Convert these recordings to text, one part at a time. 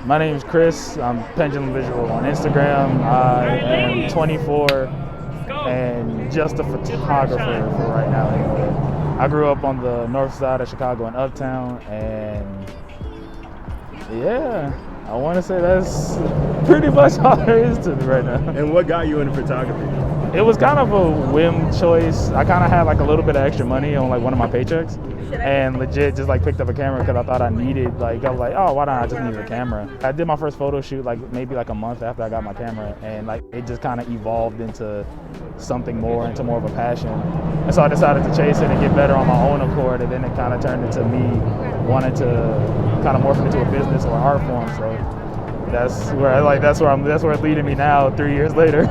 My name is Chris. I'm Pendulum Visual on Instagram. I am 24 and just a photographer for right now anyway. I grew up on the north side of Chicago in Uptown, and yeah, I want to say that's pretty much all there is to me right now. And what got you into photography? It was kind of a whim choice. I kind of had like a little bit of extra money on like one of my paychecks, and legit just like picked up a camera because I thought I needed, like, I was like, oh, why not? I just need a camera. I did my first photo shoot like maybe like a month after I got my camera, and like it just kind of evolved into something more, into more of a passion. And so I decided to chase it and get better on my own accord, and then it kind of turned into me wanting to kind of morph it into a business or art form. So that's where it's leading me now 3 years later.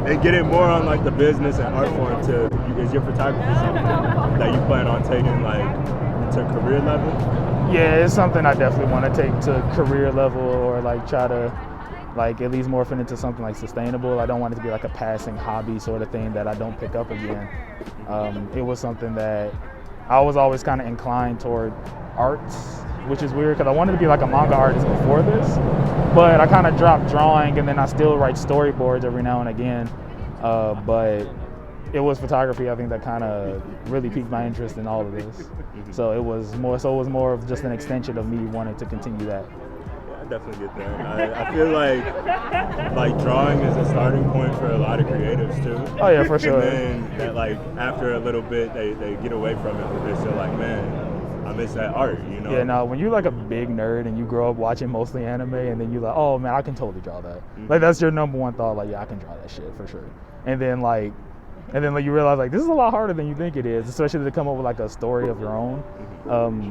And get it more on like the business and art form too. Is your photography something that you plan on taking like to career level? Yeah, it's something I definitely want to take to career level, or like try to like at least morph it into something like sustainable. I don't want it to be like a passing hobby sort of thing that I don't pick up again. It was something that I was always kind of inclined toward arts, which is weird because I wanted to be like a manga artist before this, but I kind of dropped drawing, and then I still write storyboards every now and again. But it was photography, I think, that kind of really piqued my interest in all of this. So it was more of just an extension of me wanting to continue that. Yeah, I definitely get that. I feel like drawing is a starting point for a lot of creatives too. Oh yeah, for sure. And then that like after a little bit they get away from it, but they're still like, man, I miss that art, you know? Yeah, no, when you're like a big nerd and you grow up watching mostly anime, and then you're like, oh man, I can totally draw that. Like that's your number one thought, like, yeah, I can draw that shit for sure. And then you realize like this is a lot harder than you think it is, especially to come up with like a story of your own.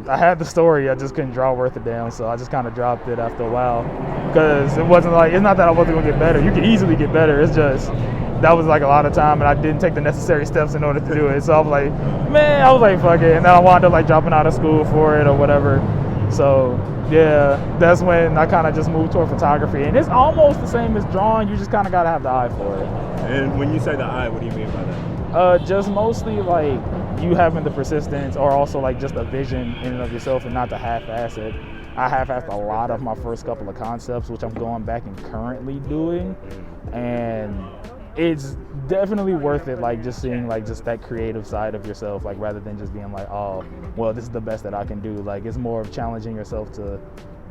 I had the story, I just couldn't draw worth a damn, so I just kind of dropped it after a while, because it wasn't like, it's not that I wasn't gonna get better. You can easily get better. It's just that was like a lot of time, and I didn't take the necessary steps in order to do it. So I was like, fuck it. And then I wound up like dropping out of school for it or whatever. So yeah, that's when I kind of just moved toward photography. And it's almost the same as drawing. You just kind of got to have the eye for it. And when you say the eye, what do you mean by that? Just mostly like you having the persistence, or also like just a vision in and of yourself, and not to half-ass it. I half-assed a lot of my first couple of concepts, which I'm going back and currently doing. And it's definitely worth it, like just seeing like just that creative side of yourself, like rather than just being like, oh, well, this is the best that I can do. Like it's more of challenging yourself to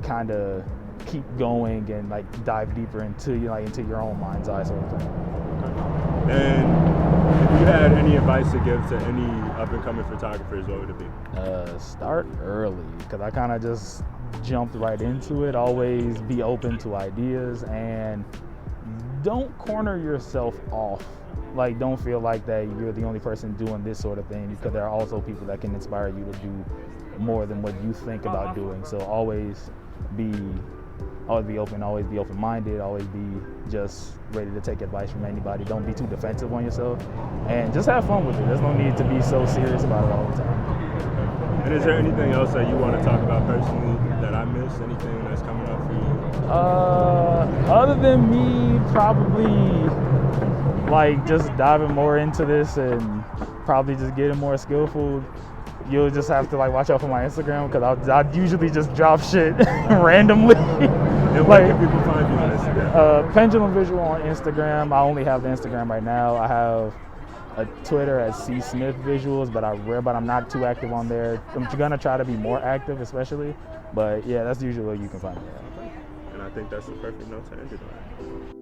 kind of keep going and like dive deeper into your own mind's eye sort of thing. Okay. And if you had any advice to give to any up and coming photographers, what would it be? Start early, because I kind of just jumped right into it. Always be open to ideas, and don't corner yourself off. Like, don't feel like that you're the only person doing this sort of thing, because there are also people that can inspire you to do more than what you think about doing. So always be open, always be open-minded, always be just ready to take advice from anybody. Don't be too defensive on yourself, and just have fun with it. There's no need to be so serious about it all the time. And is there anything else that you want to talk about personally that I missed? Anything that's coming up for you? Other than me, probably like just diving more into this and probably just getting more skillful. You'll just have to like watch out for my Instagram, because I usually just drop shit randomly. And where can people find you on Instagram? Pendulum Visual on Instagram. I only have the Instagram right now. I have a Twitter at C Smith Visuals, but I'm not too active on there. I'm gonna try to be more active, especially. But yeah, that's usually where you can find me at. And I think that's the perfect note to end it on.